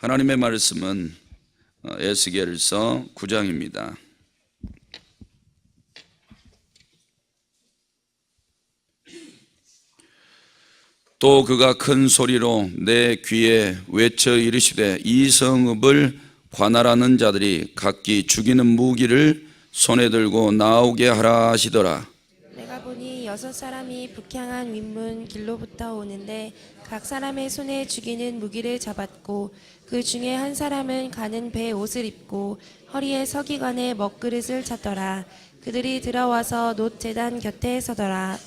하나님의 말씀은 에스겔서 9장입니다. 또 그가 큰 소리로 내 귀에 외쳐 이르시되 이 성읍을 관할하는 자들이 각기 죽이는 무기를 손에 들고 나오게 하라 하시더라. 내가 보니 6사람이 북향한 윗문 길로부터 오는데 각 사람의 손에 죽이는 무기를 잡았고 그 중에 한 사람은 가는 배 옷을 입고 허리에 서기관에 먹그릇을 찼더라. 그들이 들어와서 놋 제단 곁에 서더라.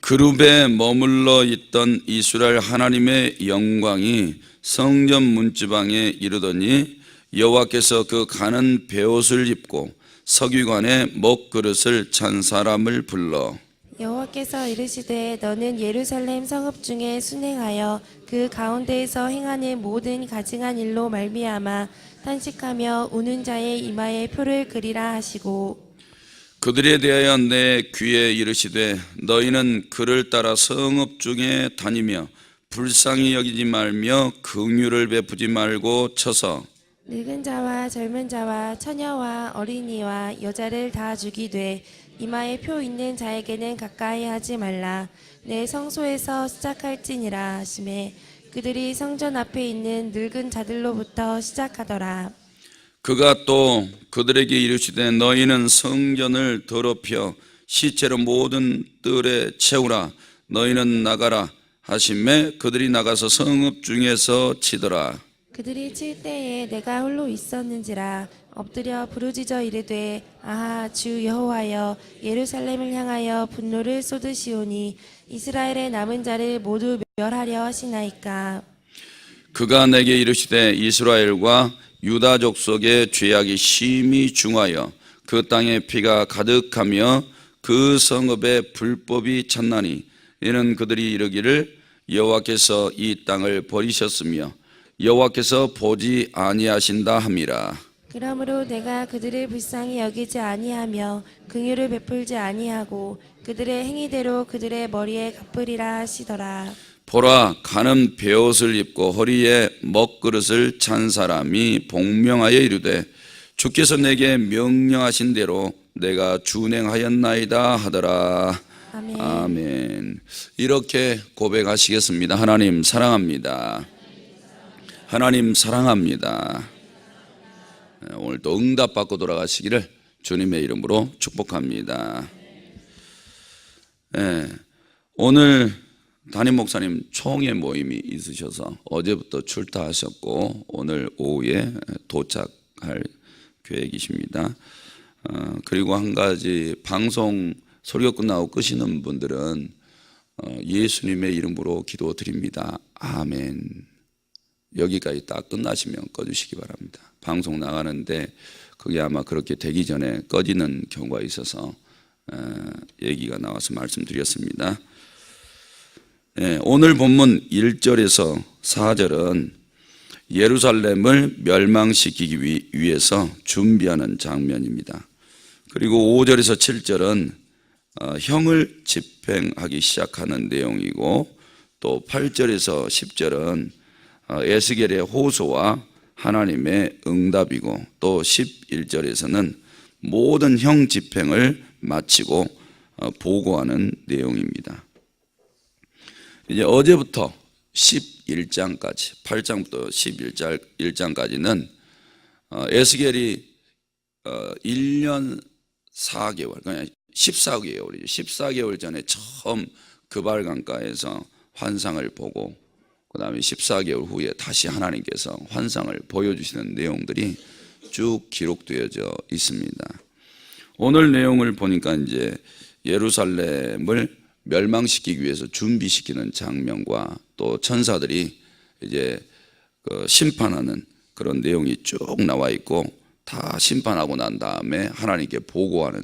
그룹에 머물러 있던 이스라엘 하나님의 영광이 성전 문지방에 이르더니 여호와께서 그 가는 베옷을 입고 서기관의 먹그릇을 찬 사람을 불러 여호와께서 이르시되 너는 예루살렘 성읍 중에 순행하여 그 가운데에서 행하는 모든 가증한 일로 말미암아 탄식하며 우는 자의 이마에 표를 그리라 하시고 그들에 대하여 내 귀에 이르시되 너희는 그를 따라 성읍 중에 다니며 불쌍히 여기지 말며 긍휼을 베푸지 말고 쳐서 늙은 자와 젊은 자와 처녀와 어린이와 여자를 다 죽이되 이마에 표 있는 자에게는 가까이 하지 말라. 내 성소에서 시작할지니라 하시매 그들이 성전 앞에 있는 늙은 자들로부터 시작하더라. 그가 또 그들에게 이르시되 너희는 성전을 더럽혀 시체로 모든 뜰에 채우라. 너희는 나가라 하시매 그들이 나가서 성읍 중에서 치더라. 그들이 칠 때에 내가 홀로 있었는지라 엎드려 부르짖어 이르되 아하 주 여호와여 예루살렘을 향하여 분노를 쏟으시오니 이스라엘의 남은 자를 모두 멸하려 하시나이까. 그가 내게 이르시되 이스라엘과 유다 족속의 죄악이 심히 중하여 그 땅에 피가 가득하며 그 성읍에 불법이 찼나니 이는 그들이 이르기를 여호와께서 이 땅을 버리셨으며 여호와께서 보지 아니하신다 함이라. 그러므로 내가 그들을 불쌍히 여기지 아니하며 긍휼을 베풀지 아니하고 그들의 행위대로 그들의 머리에 갚으리라 하시더라. 보라 가는 베옷을 입고 허리에 먹그릇을 찬 사람이 복명하여 이르되 주께서 내게 명령하신 대로 내가 준행하였나이다 하더라. 아멘. 아멘. 이렇게 고백하시겠습니다. 하나님 사랑합니다. 하나님 사랑합니다. 오늘도 응답받고 돌아가시기를 주님의 이름으로 축복합니다. 네, 오늘 담임 목사님 총회 모임이 있으셔서 어제부터 출타하셨고 오늘 오후에 도착할 계획이십니다. 그리고 한 가지 방송 소리가 끝나고 끄시는 분들은 예수님의 이름으로 기도드립니다. 아멘. 여기까지 딱 끝나시면 꺼주시기 바랍니다. 방송 나가는데 그게 아마 그렇게 되기 전에 꺼지는 경우가 있어서 얘기가 나와서 말씀드렸습니다. 오늘 본문 1절에서 4절은 예루살렘을 멸망시키기 위해서 준비하는 장면입니다. 그리고 5절에서 7절은 형을 집행하기 시작하는 내용이고 또 8절에서 10절은 에스겔의 호소와 하나님의 응답이고 또 11절에서는 모든 형 집행을 마치고 보고하는 내용입니다. 이제 어제부터 11장까지 8장부터 11장까지는 에스겔이 1년 4개월 그냥 14개월이죠. 14개월 전에 처음 그발강가에서 환상을 보고 그 다음에 14개월 후에 다시 하나님께서 환상을 보여주시는 내용들이 쭉 기록되어져 있습니다. 오늘 내용을 보니까 이제 예루살렘을 멸망시키기 위해서 준비시키는 장면과 또 천사들이 이제 심판하는 그런 내용이 쭉 나와 있고 다 심판하고 난 다음에 하나님께 보고하는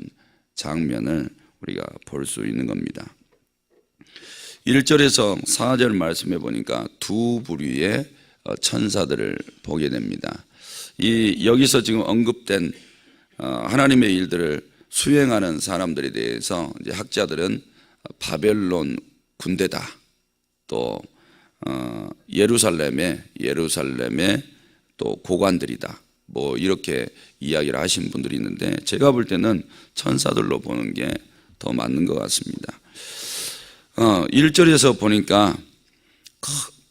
장면을 우리가 볼 수 있는 겁니다. 1절에서 4절 말씀해 보니까 두 부류의 천사들을 보게 됩니다. 여기서 지금 언급된 하나님의 일들을 수행하는 사람들에 대해서 이제 학자들은 바벨론 군대다, 또 예루살렘의 또 고관들이다. 뭐 이렇게 이야기를 하신 분들이 있는데 제가 볼 때는 천사들로 보는 게 더 맞는 것 같습니다. 1절에서 보니까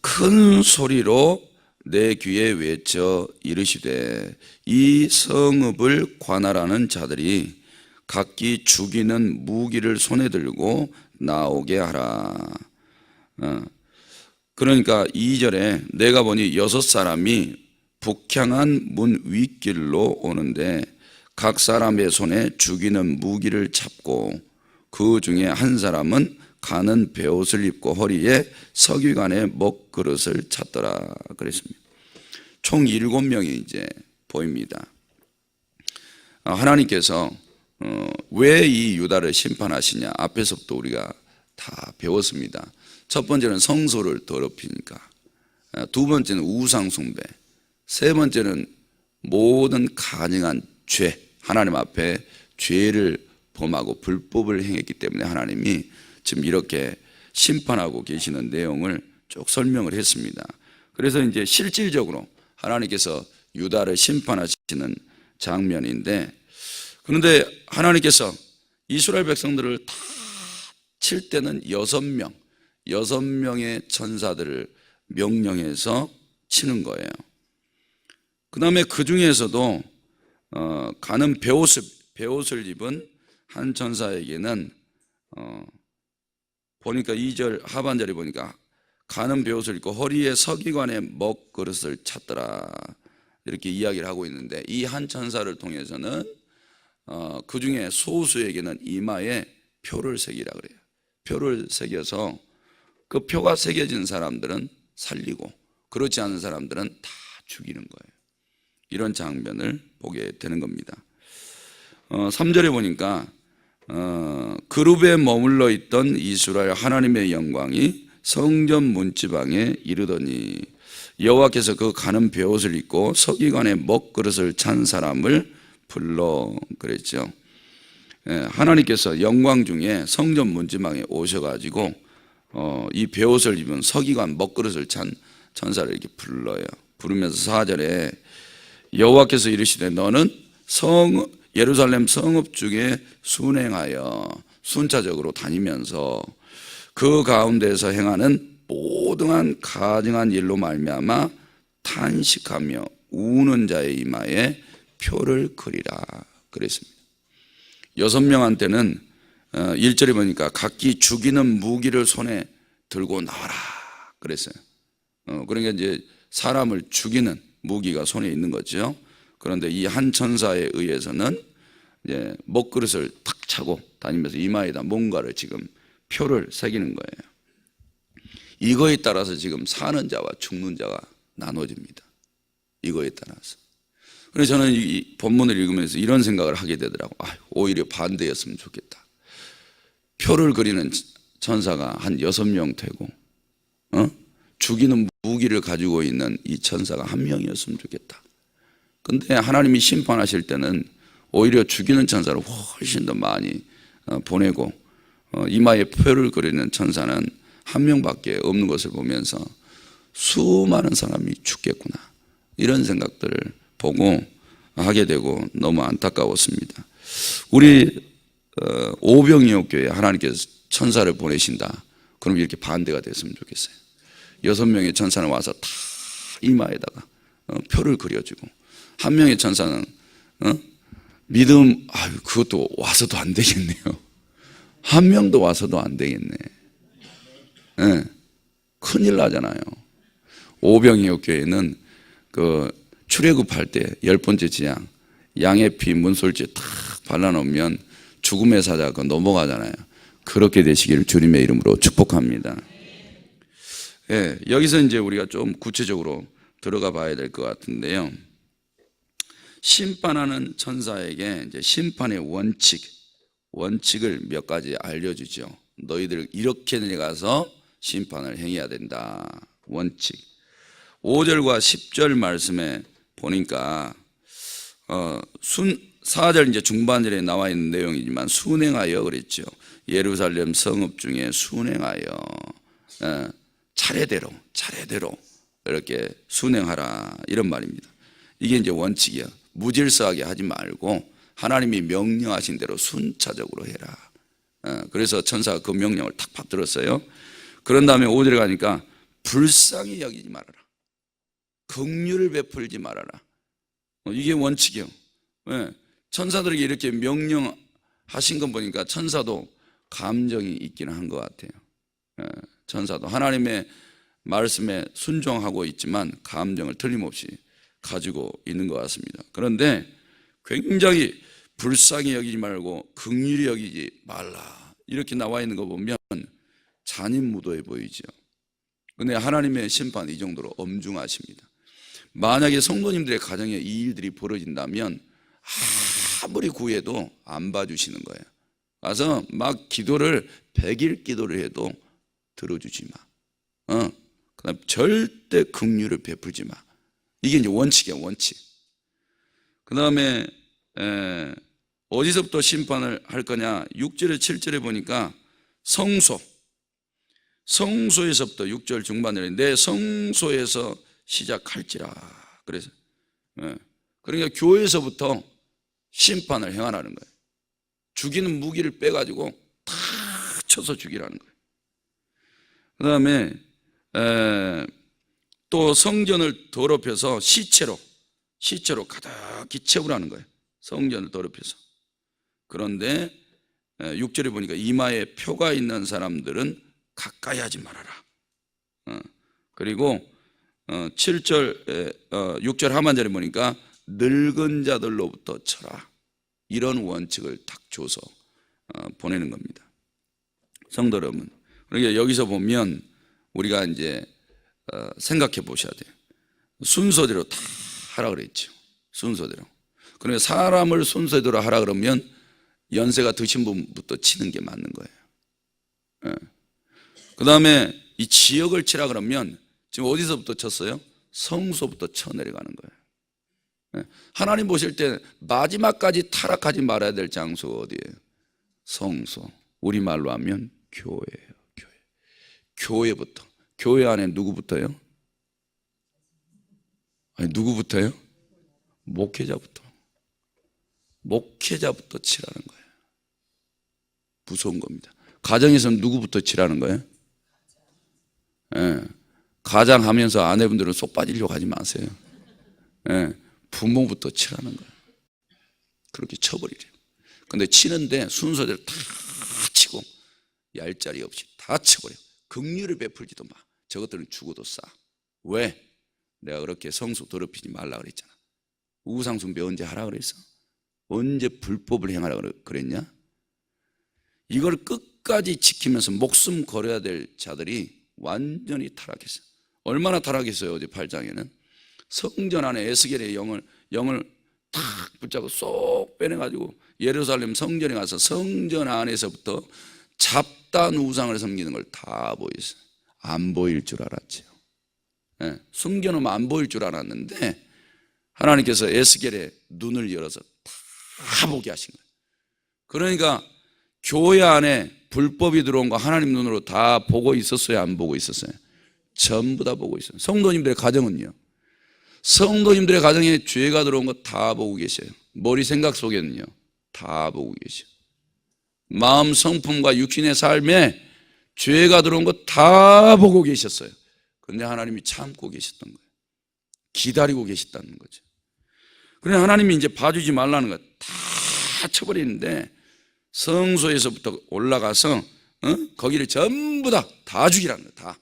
큰 소리로 내 귀에 외쳐 이르시되 이 성읍을 관할하는 자들이 각기 죽이는 무기를 손에 들고 나오게 하라. 그러니까 2절에 내가 보니 6사람이 북향한 문 윗길로 오는데 각 사람의 손에 죽이는 무기를 잡고 그 중에 한 사람은 가는 베옷을 입고 허리에 서기관의 먹그릇을 찼더라 그랬습니다. 총 7명이 이제 보입니다. 하나님께서 왜 이 유다를 심판하시냐 앞에서부터 우리가 다 배웠습니다. 첫 번째는 성소를 더럽히니까, 두 번째는 우상 숭배, 세 번째는 모든 가증한 죄, 하나님 앞에 죄를 범하고 불법을 행했기 때문에 하나님이 지금 이렇게 심판하고 계시는 내용을 쭉 설명을 했습니다. 그래서 이제 실질적으로 하나님께서 유다를 심판하시는 장면인데, 그런데 하나님께서 이스라엘 백성들을 다 칠 때는 6명의 천사들을 명령해서 치는 거예요. 그 다음에 그 중에서도 가는 베옷을 입은 한 천사에게는 보니까 2절 하반절에 보니까 가는 베옷을 입고 허리에 서기관의 먹그릇을 찼더라 이렇게 이야기를 하고 있는데, 이 한 천사를 통해서는 그 중에 소수에게는 이마에 표를 새기라 그래요. 표를 새겨서 그 표가 새겨진 사람들은 살리고 그렇지 않은 사람들은 다 죽이는 거예요. 이런 장면을 보게 되는 겁니다. 3절에 보니까 그룹에 머물러 있던 이스라엘 하나님의 영광이 성전 문지방에 이르더니 여호와께서 그 가는 베옷을 입고 서기관의 먹그릇을 찬 사람을 불러 그랬죠. 하나님께서 영광 중에 성전 문지방에 오셔가지고 이 베옷을 입은 서기관 먹그릇을 찬 천사를 이렇게 불러요. 부르면서 4절에 여호와께서 이르시되 너는 예루살렘 성읍 중에 순행하여 순차적으로 다니면서 그 가운데서 행하는 모든 가증한 일로 말미암아 탄식하며 우는 자의 이마에 표를 그리라 그랬습니다. 6명한테는 1절에 보니까 각기 죽이는 무기를 손에 들고 나와라 그랬어요. 그러니까 이제 사람을 죽이는 무기가 손에 있는 거죠. 그런데 이 한 천사에 의해서는 이제 먹그릇을 탁 차고 다니면서 이마에다 뭔가를 지금 표를 새기는 거예요. 이거에 따라서 지금 사는 자와 죽는 자가 나눠집니다. 이거에 따라서. 그래서 저는 이 본문을 읽으면서 이런 생각을 하게 되더라고요. 오히려 반대였으면 좋겠다. 표를 그리는 천사가 한 6명 되고 죽이는 무기를 가지고 있는 이 천사가 1명이었으면 좋겠다. 근데 하나님이 심판하실 때는 오히려 죽이는 천사를 훨씬 더 많이 보내고 이마에 표를 그리는 천사는 1명밖에 없는 것을 보면서 수많은 사람이 죽겠구나 이런 생각들을 보고 하게 되고 너무 안타까웠습니다. 우리 오병이어교회에 하나님께서 천사를 보내신다. 그럼 이렇게 반대가 됐으면 좋겠어요. 6명의 천사는 와서 다 이마에다가 표를 그려주고, 1명의 천사는 믿음, 그것도 와서도 안 되겠네요. 1명도 와서도 안 되겠네. 네. 큰일 나잖아요. 오병이어교회는 그 출애굽할 때 10번째 지향 양의 피 문솔지에 탁 발라놓으면 죽음의 사자가 넘어가잖아요. 그렇게 되시기를 주님의 이름으로 축복합니다. 예, 여기서 이제 우리가 좀 구체적으로 들어가 봐야 될 것 같은데요. 심판하는 천사에게 이제 심판의 원칙을 몇 가지 알려주죠. 너희들 이렇게 내려가서 심판을 행해야 된다. 원칙. 5절과 10절 말씀에 보니까 4절 이제 중반절에 나와 있는 내용이지만 순행하여 그랬죠. 예루살렘 성읍 중에 순행하여 차례대로 이렇게 순행하라, 이런 말입니다. 이게 이제 원칙이야. 무질서하게 하지 말고 하나님이 명령하신 대로 순차적으로 해라. 그래서 천사가 그 명령을 탁 받들었어요. 그런 다음에 5절에 가니까 불쌍히 여기지 말아라, 긍휼을 베풀지 말아라. 이게 원칙이요. 천사들에게 이렇게 명령하신 건 보니까 천사도 감정이 있기는 한 것 같아요. 천사도 하나님의 말씀에 순종하고 있지만 감정을 틀림없이 가지고 있는 것 같습니다. 그런데 굉장히 불쌍히 여기지 말고 긍휼히 여기지 말라, 이렇게 나와 있는 거 보면 잔인무도해 보이죠. 근데 하나님의 심판이 이 정도로 엄중하십니다. 만약에 성도님들의 가정에 이 일들이 벌어진다면 아무리 구해도 안 봐주시는 거예요. 가서 막 기도를 100일 기도를 해도 들어주지 마. 그다음 절대 긍휼을 베풀지 마. 이게 이제 원칙이야, 원칙. 그 다음에 어디서부터 심판을 할 거냐? 6절에 7절에 보니까 성소에서부터 6절 중반에 내 성소에서 시작할지라. 그래서 그러니까 교회에서부터 심판을 행하라는 거예요. 죽이는 무기를 빼가지고 다 쳐서 죽이라는 거예요. 그 다음에 또 성전을 더럽혀서 시체로 가득히 채우라는 거예요. 성전을 더럽혀서. 그런데 6절에 보니까 이마에 표가 있는 사람들은 가까이 하지 말아라. 그리고 6절 하반절에 보니까 늙은 자들로부터 쳐라. 이런 원칙을 딱 줘서 보내는 겁니다. 성도 여러분, 그러니까 여기서 보면 우리가 이제 생각해 보셔야 돼요. 순서대로 다 하라 그랬죠. 순서대로. 그러니까 사람을 순서대로 하라 그러면 연세가 드신 분부터 치는 게 맞는 거예요. 그 다음에 이 지역을 치라 그러면 지금 어디서부터 쳤어요? 성소부터 쳐 내려가는 거예요. 하나님 보실 때 마지막까지 타락하지 말아야 될 장소가 어디예요? 성소. 우리말로 하면 교회예요. 교회부터. 교회 안에 누구부터요? 아니, 누구부터요? 목회자부터 치라는 거예요. 무서운 겁니다. 가정에서는 누구부터 치라는 거예요? 가장하면서 아내분들은 속 빠지려고 하지 마세요. 부모부터 치라는 거예요. 그렇게 쳐버리래요. 근데 치는데 순서대로 다 치고 얄짤이 없이 다 쳐버려요. 긍휼을 베풀지도 마. 저것들은 죽어도 싸. 왜? 내가 그렇게 성소 더럽히지 말라 그랬잖아. 우상숭배 언제 하라 그랬어? 언제 불법을 행하라 그랬냐? 이걸 끝까지 지키면서 목숨 걸어야 될 자들이 완전히 타락했어요. 얼마나 타락했어요? 어제 8장에는 성전 안에 에스겔의 영을 탁 붙잡고 쏙 빼내가지고 예루살렘 성전에 가서 성전 안에서부터 잡다한 우상을 섬기는 걸 다 보였어요. 안 보일 줄 알았죠. 숨겨놓으면 안 보일 줄 알았는데 하나님께서 에스겔의 눈을 열어서 다 보게 하신 거예요. 그러니까 교회 안에 불법이 들어온 거 하나님 눈으로 다 보고 있었어요? 안 보고 있었어요? 전부 다 보고 있어요. 성도님들의 가정은요? 성도님들의 가정에 죄가 들어온 거 다 보고 계셔요. 머리 생각 속에는요 다 보고 계셔요. 마음 성품과 육신의 삶에 죄가 들어온 거 다 보고 계셨어요. 그런데 하나님이 참고 계셨던 거예요. 기다리고 계셨다는 거죠. 그래 하나님이 이제 봐주지 말라는 거 다 쳐버리는데 성소에서부터 올라가서 거기를 전부 다 죽이라는 거예요. 다.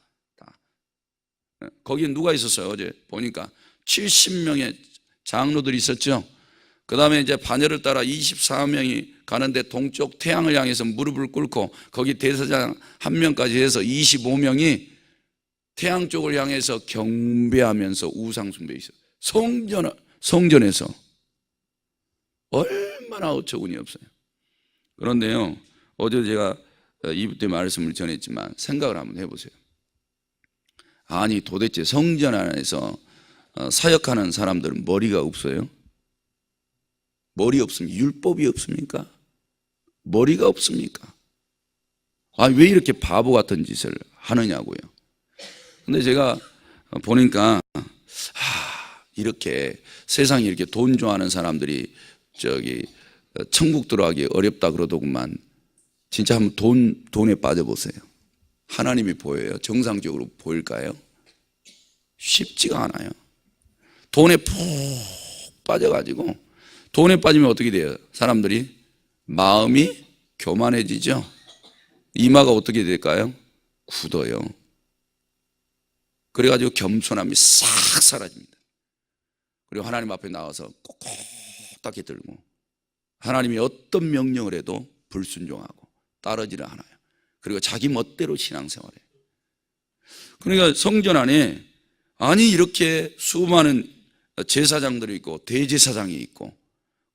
거기에 누가 있었어요? 어제 보니까 70명의 장로들이 있었죠. 그 다음에 이제 반열을 따라 24명이 가는데 동쪽 태양을 향해서 무릎을 꿇고 거기 대사장 한 명까지 해서 25명이 태양 쪽을 향해서 경배하면서 우상숭배 있어요. 성전에서 얼마나 어처구니 없어요. 그런데요, 어제 제가 2부 때 말씀을 전했지만 생각을 한번 해보세요. 아니 도대체 성전 안에서 사역하는 사람들은 머리가 없어요? 머리 없습니까? 율법이 없습니까? 머리가 없습니까? 아, 왜 이렇게 바보 같은 짓을 하느냐고요. 근데 제가 보니까 이렇게 세상에 이렇게 돈 좋아하는 사람들이 천국 들어가기 어렵다 그러더구만. 진짜 한번 돈에 빠져보세요. 하나님이 보여요? 정상적으로 보일까요? 쉽지가 않아요. 돈에 푹 빠져가지고, 돈에 빠지면 어떻게 돼요? 사람들이 마음이 교만해지죠. 이마가 어떻게 될까요? 굳어요. 그래가지고 겸손함이 싹 사라집니다. 그리고 하나님 앞에 나와서 꼿꼿하게 들고, 하나님이 어떤 명령을 해도 불순종하고 따르지를 않아요. 그리고 자기 멋대로 신앙생활해요. 그러니까 성전 안에 이렇게 수많은 제사장들이 있고 대제사장이 있고,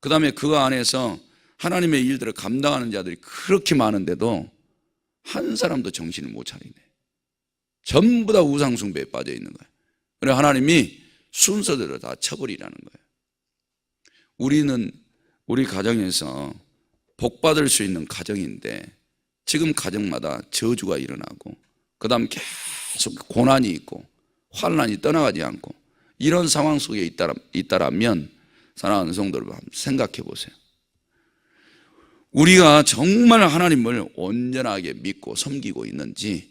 그 다음에 그 안에서 하나님의 일들을 감당하는 자들이 그렇게 많은데도 한 사람도 정신을 못 차리네. 전부 다 우상숭배에 빠져 있는 거예요. 그래서 하나님이 순서대로 다 처벌이라는 거예요. 우리 가정에서 복 받을 수 있는 가정인데, 지금 가정마다 저주가 일어나고, 그 다음 계속 고난이 있고 환난이 떠나가지 않고, 이런 상황 속에 있다라면 사랑하는 성도 여러분, 한번 생각해 보세요. 우리가 정말 하나님을 온전하게 믿고 섬기고 있는지,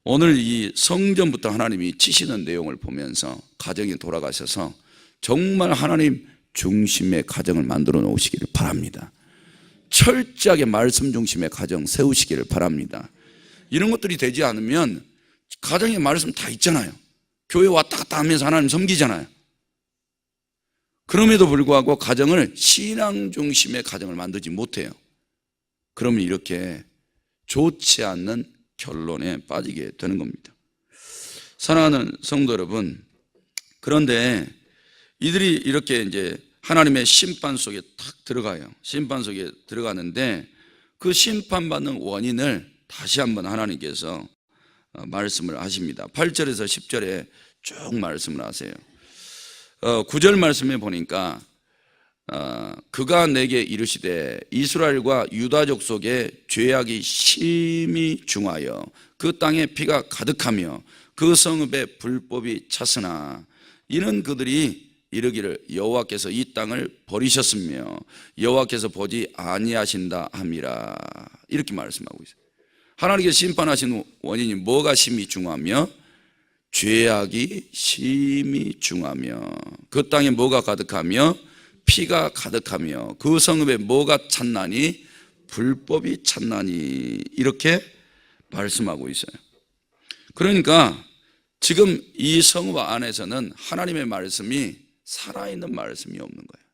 오늘 이 성전부터 하나님이 치시는 내용을 보면서 가정에 돌아가셔서 정말 하나님 중심의 가정을 만들어 놓으시기를 바랍니다. 철저하게 말씀 중심의 가정 세우시기를 바랍니다. 이런 것들이 되지 않으면 가정에 말씀 다 있잖아요. 교회 왔다 갔다 하면서 하나님 섬기잖아요. 그럼에도 불구하고 가정을 신앙 중심의 가정을 만들지 못해요. 그러면 이렇게 좋지 않는 결론에 빠지게 되는 겁니다. 사랑하는 성도 여러분, 그런데 이들이 이렇게 이제 하나님의 심판 속에 탁 들어가요. 심판 속에 들어가는데, 그 심판받는 원인을 다시 한번 하나님께서 말씀을 하십니다. 8절에서 10절에 쭉 말씀을 하세요. 9절 말씀에 보니까 그가 내게 이르시되 이스라엘과 유다족 속에 죄악이 심히 중하여 그 땅에 피가 가득하며 그 성읍에 불법이 찼으나 이는 그들이 이르기를 여호와께서 이 땅을 버리셨으며 여호와께서 보지 아니하신다 함이라. 이렇게 말씀하고 있어요. 하나님께서 심판하신 원인이 뭐가 심히 중하며? 죄악이 심히 중하며 그 땅에 뭐가 가득하며? 피가 가득하며 그 성읍에 뭐가 찼나니? 불법이 찼나니. 이렇게 말씀하고 있어요. 그러니까 지금 이 성읍 안에서는 하나님의 말씀이 살아있는 말씀이 없는 거예요.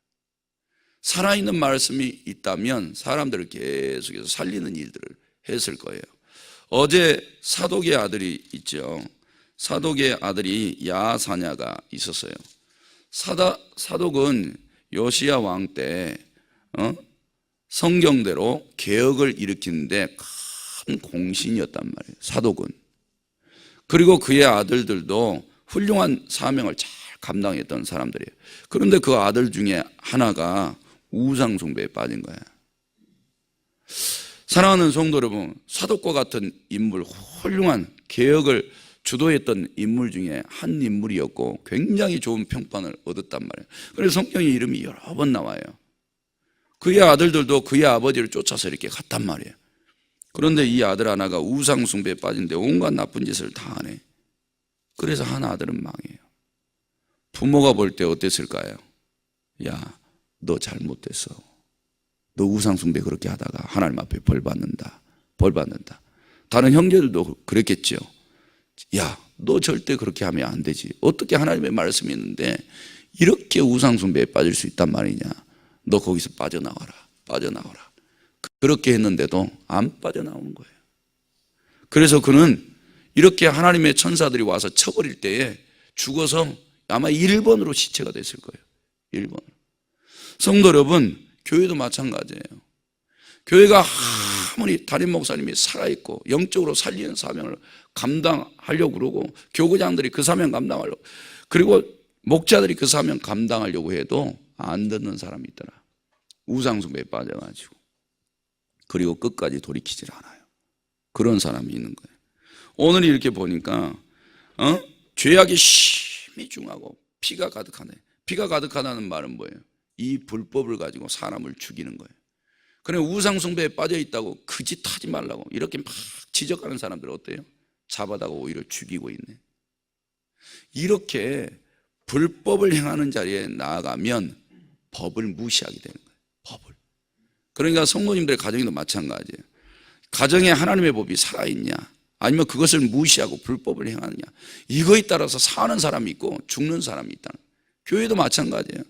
살아있는 말씀이 있다면 사람들을 계속해서 살리는 일들을 했을 거예요. 어제 사독의 아들이 있죠. 사독의 아들이 야사냐가 있었어요. 사독은 요시야 왕 때 성경대로 개혁을 일으키는데 큰 공신이었단 말이에요. 사독은. 그리고 그의 아들들도 훌륭한 사명을 잘 감당했던 사람들이에요. 그런데 그 아들 중에 하나가 우상숭배에 빠진 거예요. 사랑하는 성도 여러분, 사독과 같은 인물, 훌륭한 개혁을 주도했던 인물 중에 한 인물이었고 굉장히 좋은 평판을 얻었단 말이에요. 그래서 성경의 이름이 여러 번 나와요. 그의 아들들도 그의 아버지를 쫓아서 이렇게 갔단 말이에요. 그런데 이 아들 하나가 우상숭배에 빠진데 온갖 나쁜 짓을 다 하네. 그래서 한 아들은 망해요. 부모가 볼 때 어땠을까요? 야, 너 잘못됐어. 너 우상숭배 그렇게 하다가 하나님 앞에 벌 받는다. 다른 형제들도 그랬겠죠. 야, 너 절대 그렇게 하면 안 되지. 어떻게 하나님의 말씀이 있는데 이렇게 우상숭배에 빠질 수 있단 말이냐. 너 거기서 빠져나와라. 그렇게 했는데도 안 빠져나오는 거예요. 그래서 그는 이렇게 하나님의 천사들이 와서 쳐버릴 때에 죽어서 아마 1번으로 시체가 됐을 거예요. 1번으로. 성도 여러분, 교회도 마찬가지예요. 교회가 아무리 담임 목사님이 살아있고 영적으로 살리는 사명을 감당하려고 그러고 교구장들이 그 사명 감당하려고, 그리고 목자들이 그 사명 감당하려고 해도 안 듣는 사람이 있더라. 우상숭배에 빠져가지고. 그리고 끝까지 돌이키질 않아요. 그런 사람이 있는 거예요. 오늘 이렇게 보니까 죄악이 심히 중하고 피가 가득하네. 피가 가득하다는 말은 뭐예요? 이 불법을 가지고 사람을 죽이는 거예요. 그래 우상숭배에 빠져 있다고 그 짓 하지 말라고 이렇게 막 지적하는 사람들 어때요? 잡아다가 오히려 죽이고 있네. 이렇게 불법을 행하는 자리에 나아가면 법을 무시하게 되는 거예요. 법을. 그러니까 성도님들의 가정에도 마찬가지예요. 가정에 하나님의 법이 살아있냐 아니면 그것을 무시하고 불법을 행하느냐, 이거에 따라서 사는 사람이 있고 죽는 사람이 있다는 거예요. 교회도 마찬가지예요.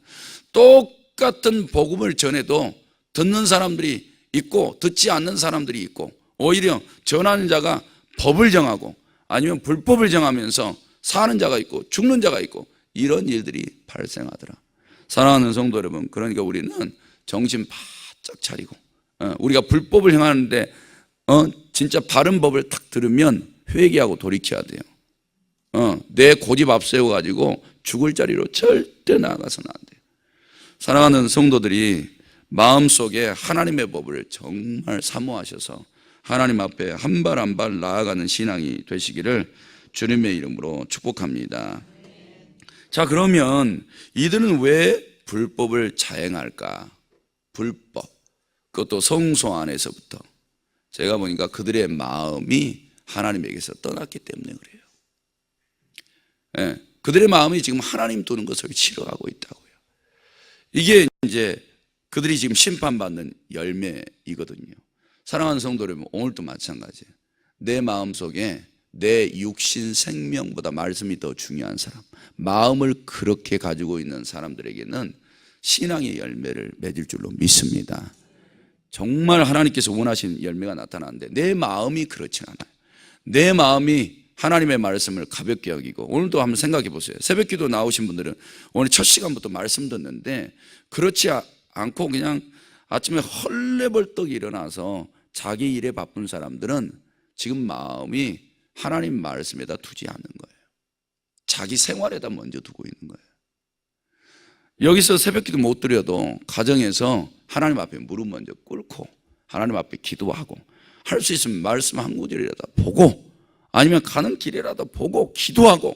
똑같은 복음을 전해도 듣는 사람들이 있고 듣지 않는 사람들이 있고, 오히려 전하는 자가 법을 정하고 아니면 불법을 정하면서 사는 자가 있고 죽는 자가 있고, 이런 일들이 발생하더라. 사랑하는 성도 여러분, 그러니까 우리는 정신 바짝 차리고 우리가 불법을 행하는데 진짜 바른 법을 딱 들으면 회개하고 돌이켜야 돼요. 내 고집 앞세워가지고 죽을 자리로 절대 나아가서는 안 돼요. 사랑하는 성도들이 마음속에 하나님의 법을 정말 사모하셔서 하나님 앞에 한 발 한 발 나아가는 신앙이 되시기를 주님의 이름으로 축복합니다. 자, 그러면 이들은 왜 불법을 자행할까? 불법, 그것도 성소 안에서부터. 제가 보니까 그들의 마음이 하나님에게서 떠났기 때문에 그래요. 예, 그들의 마음이 지금 하나님 두는 것을 싫어하고 있다고요. 이게 이제 그들이 지금 심판받는 열매이거든요. 사랑하는 성도 여러분, 오늘도 마찬가지예요. 내 마음속에 내 육신 생명보다 말씀이 더 중요한 사람, 마음을 그렇게 가지고 있는 사람들에게는 신앙의 열매를 맺을 줄로 믿습니다. 정말 하나님께서 원하시는 열매가 나타나는데 내 마음이 그렇지 않아요. 내 마음이 하나님의 말씀을 가볍게 여기고, 오늘도 한번 생각해 보세요. 새벽기도 나오신 분들은 오늘 첫 시간부터 말씀 듣는데 그렇지 않고 그냥 아침에 헐레벌떡 일어나서 자기 일에 바쁜 사람들은 지금 마음이 하나님 말씀에다 두지 않는 거예요. 자기 생활에다 먼저 두고 있는 거예요. 여기서 새벽기도 못 드려도 가정에서 하나님 앞에 무릎 먼저 꿇고 하나님 앞에 기도하고, 할 수 있으면 말씀 한 구절이라도 보고 아니면 가는 길이라도 보고 기도하고,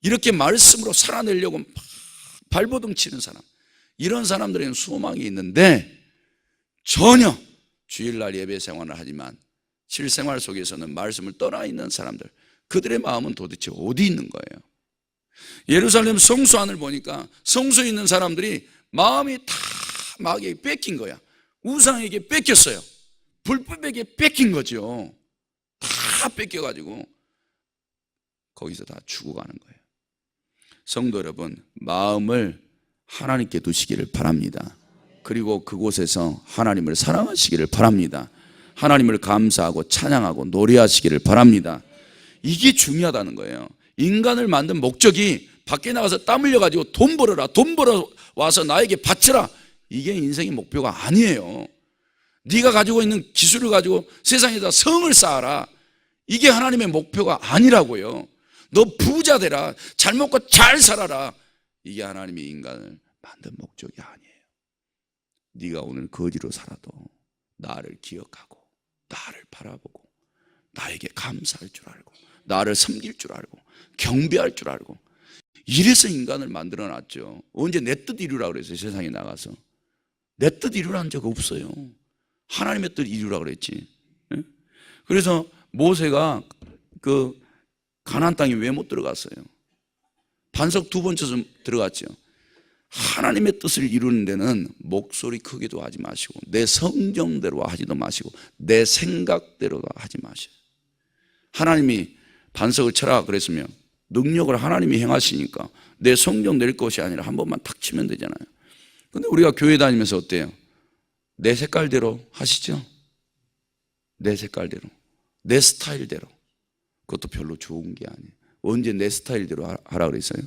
이렇게 말씀으로 살아내려고 막 발버둥 치는 사람, 이런 사람들에게는 소망이 있는데 전혀 주일날 예배 생활을 하지만 실생활 속에서는 말씀을 떠나 있는 사람들, 그들의 마음은 도대체 어디 있는 거예요? 예루살렘 성소 안을 보니까 성소에 있는 사람들이 마음이 다 마귀에게 뺏긴 거야. 우상에게 뺏겼어요. 불법에게 뺏긴 거죠. 다 뺏겨가지고 거기서 다 죽어가는 거예요. 성도 여러분, 마음을 하나님께 두시기를 바랍니다. 그리고 그곳에서 하나님을 사랑하시기를 바랍니다. 하나님을 감사하고 찬양하고 노래하시기를 바랍니다. 이게 중요하다는 거예요. 인간을 만든 목적이 밖에 나가서 땀 흘려가지고 돈 벌어라, 돈 벌어 와서 나에게 바쳐라, 이게 인생의 목표가 아니에요. 네가 가지고 있는 기술을 가지고 세상에다 성을 쌓아라, 이게 하나님의 목표가 아니라고요. 너 부자 되라, 잘 먹고 잘 살아라, 이게 하나님이 인간을 만든 목적이 아니에요. 네가 오늘 거지로 살아도 나를 기억하고 나를 바라보고 나에게 감사할 줄 알고 나를 섬길 줄 알고 경배할 줄 알고, 이래서 인간을 만들어 놨죠. 언제 내 뜻 이루라고 그랬어요? 세상에 나가서 내 뜻 이루라는 적 없어요. 하나님의 뜻 이루라고 그랬지. 그래서 모세가 그 가나안 땅에 왜 못 들어갔어요? 반석 2번 쳐서 들어갔죠. 하나님의 뜻을 이루는 데는 목소리 크기도 하지 마시고 내 성정대로 하지도 마시고 내 생각대로 하지 마셔요. 하나님이 반석을 쳐라 그랬으면 능력을 하나님이 행하시니까 내 성정 낼 것이 아니라 한 번만 탁 치면 되잖아요. 근데 우리가 교회 다니면서 어때요? 내 색깔대로 하시죠? 내 색깔대로, 내 스타일대로. 그것도 별로 좋은 게 아니에요. 언제 내 스타일대로 하라 그랬어요?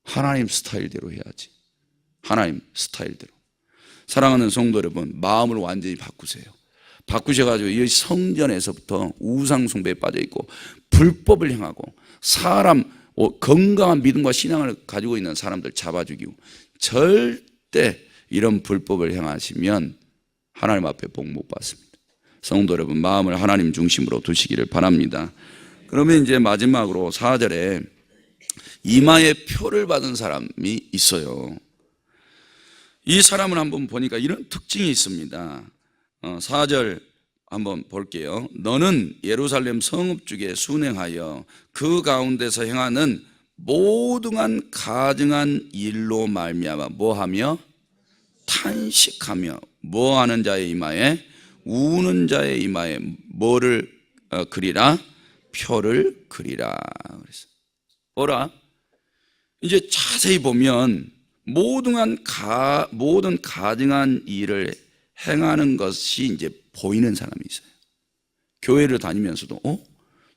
하나님 스타일대로 해야지. 하나님 스타일대로. 사랑하는 성도 여러분, 마음을 완전히 바꾸세요. 바꾸셔가지고 이 성전에서부터 우상 숭배에 빠져 있고 불법을 행하고 사람 건강한 믿음과 신앙을 가지고 있는 사람들 잡아 죽이고, 절대 이런 불법을 행하시면 하나님 앞에 복 못 받습니다. 성도 여러분, 마음을 하나님 중심으로 두시기를 바랍니다. 그러면 이제 마지막으로 4절에 이마에 표를 받은 사람이 있어요. 이 사람을 한번 보니까 이런 특징이 있습니다. 4절 한번 볼게요. 너는 예루살렘 성읍 중에 순행하여 그 가운데서 행하는 모든 가증한 일로 말미암아 뭐하며 탄식하며 뭐하는 자의 이마에 우는 자의 이마에 뭐를 그리라? 표를 그리라. 그랬어요. 뭐라? 이제 자세히 보면 모든 가증한 일을 행하는 것이 이제 보이는 사람이 있어요. 교회를 다니면서도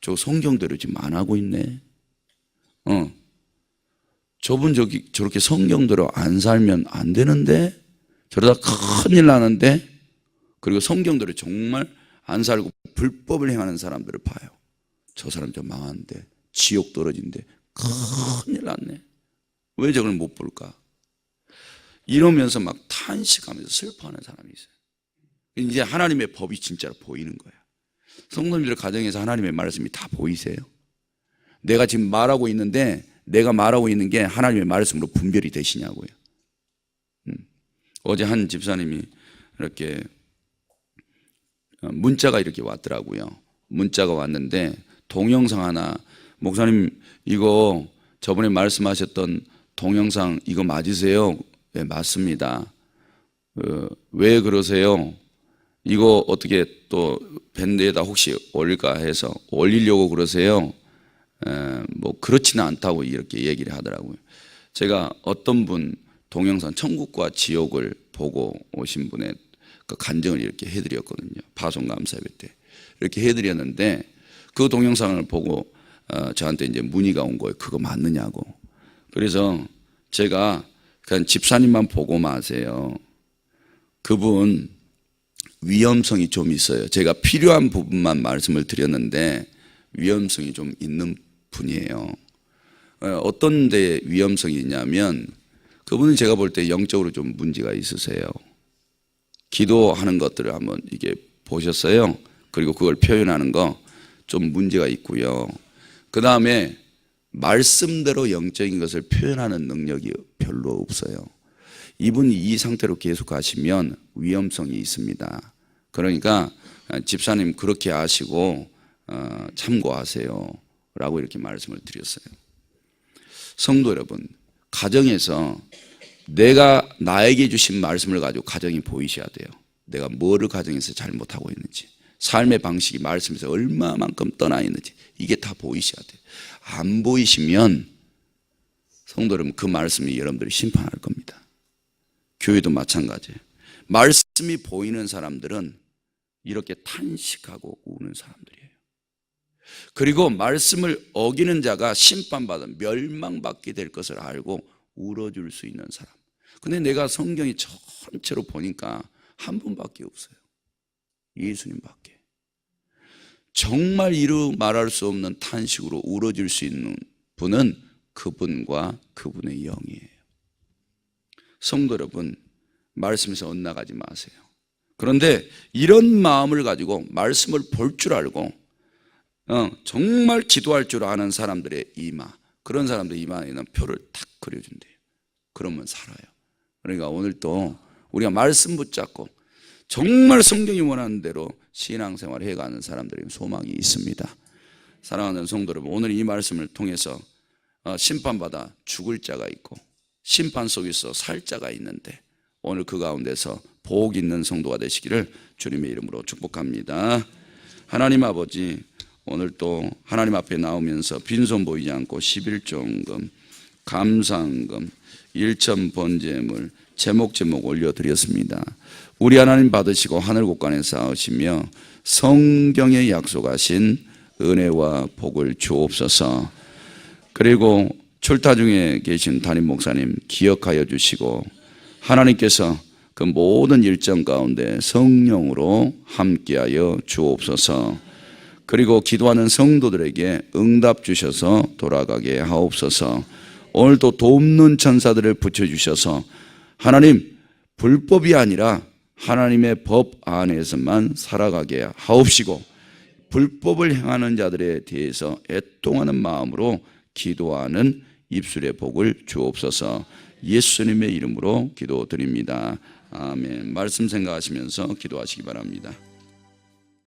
저 성경대로 지금 안 하고 있네. 저분 저렇게 성경대로 안 살면 안 되는데, 저러다 큰일 나는데, 그리고 성경대로 정말 안 살고 불법을 행하는 사람들을 봐요. 저 사람 좀 망한데, 지옥 떨어진대, 큰일 났네. 왜 저걸 못 볼까? 이러면서 막 탄식하면서 슬퍼하는 사람이 있어요. 이제 하나님의 법이 진짜로 보이는 거야. 성도님들 가정에서 하나님의 말씀이 다 보이세요? 내가 지금 말하고 있는데 내가 말하고 있는 게 하나님의 말씀으로 분별이 되시냐고요. 어제 한 집사님이 이렇게 문자가 이렇게 왔더라고요. 문자가 왔는데 동영상 하나, 목사님 이거 저번에 말씀하셨던 동영상 이거 맞으세요? 네, 맞습니다. 왜 그러세요? 이거 어떻게 또 밴드에다 혹시 올릴까 해서 올리려고 그러세요? 뭐 그렇지는 않다고 이렇게 얘기를 하더라고요. 제가 어떤 분 동영상 천국과 지옥을 보고 오신 분의 그 간증을 이렇게 해드렸거든요. 파송감사예배 때 이렇게 해드렸는데 그 동영상을 보고 저한테 이제 문의가 온 거예요. 그거 맞느냐고. 그래서 제가 그냥 집사님만 보고 마세요. 그분 위험성이 좀 있어요. 제가 필요한 부분만 말씀을 드렸는데 위험성이 좀 있는 분이에요. 어떤 데 위험성이 있냐면 그분은 제가 볼 때 영적으로 좀 문제가 있으세요. 기도하는 것들을 한번 이게 보셨어요. 그리고 그걸 표현하는 거 좀 문제가 있고요. 그 다음에 말씀대로 영적인 것을 표현하는 능력이 별로 없어요. 이분이 이 상태로 계속 가시면 위험성이 있습니다. 그러니까 집사님 그렇게 하시고 참고하세요 라고 이렇게 말씀을 드렸어요. 성도 여러분, 가정에서 내가 나에게 주신 말씀을 가지고 가정이 보이셔야 돼요. 내가 뭐를 가정에서 잘못하고 있는지, 삶의 방식이 말씀에서 얼마만큼 떠나 있는지 이게 다 보이셔야 돼요. 안 보이시면 성도 여러분 그 말씀이 여러분들이 심판할 겁니다. 교회도 마찬가지예요. 말씀이 보이는 사람들은 이렇게 탄식하고 우는 사람들이에요. 그리고 말씀을 어기는 자가 심판받은 멸망받게 될 것을 알고 울어줄 수 있는 사람. 근데 내가 성경이 전체로 보니까 한 분밖에 없어요. 예수님밖에. 정말 이루 말할 수 없는 탄식으로 울어줄 수 있는 분은 그분과 그분의 영이에요. 성도 여러분, 말씀에서 엇나가지 마세요. 그런데 이런 마음을 가지고 말씀을 볼 줄 알고 정말 기도할 줄 아는 사람들의 이마, 그런 사람들 이마에는 표를 탁 그려준대요. 그러면 살아요. 그러니까 오늘 또 우리가 말씀 붙잡고 정말 성경이 원하는 대로 신앙생활을 해가는 사람들의 소망이 있습니다. 사랑하는 성도 여러분, 오늘 이 말씀을 통해서 심판받아 죽을 자가 있고 심판 속에서 살 자가 있는데 오늘 그 가운데서 복 있는 성도가 되시기를 주님의 이름으로 축복합니다. 하나님 아버지, 오늘 또 하나님 앞에 나오면서 빈손 보이지 않고 11조금, 감사헌금, 일천 번제물 제목 올려드렸습니다. 우리 하나님 받으시고 하늘 곳간에 쌓으시며 성경에 약속하신 은혜와 복을 주옵소서. 그리고 출타 중에 계신 담임 목사님 기억하여 주시고 하나님께서 그 모든 일정 가운데 성령으로 함께하여 주옵소서. 그리고 기도하는 성도들에게 응답 주셔서 돌아가게 하옵소서. 오늘도 돕는 천사들을 붙여주셔서 하나님 불법이 아니라 하나님의 법 안에서만 살아가게 하옵시고 불법을 행하는 자들에 대해서 애통하는 마음으로 기도하는 입술의 복을 주옵소서. 예수님의 이름으로 기도드립니다. 아멘. 말씀 생각하시면서 기도하시기 바랍니다.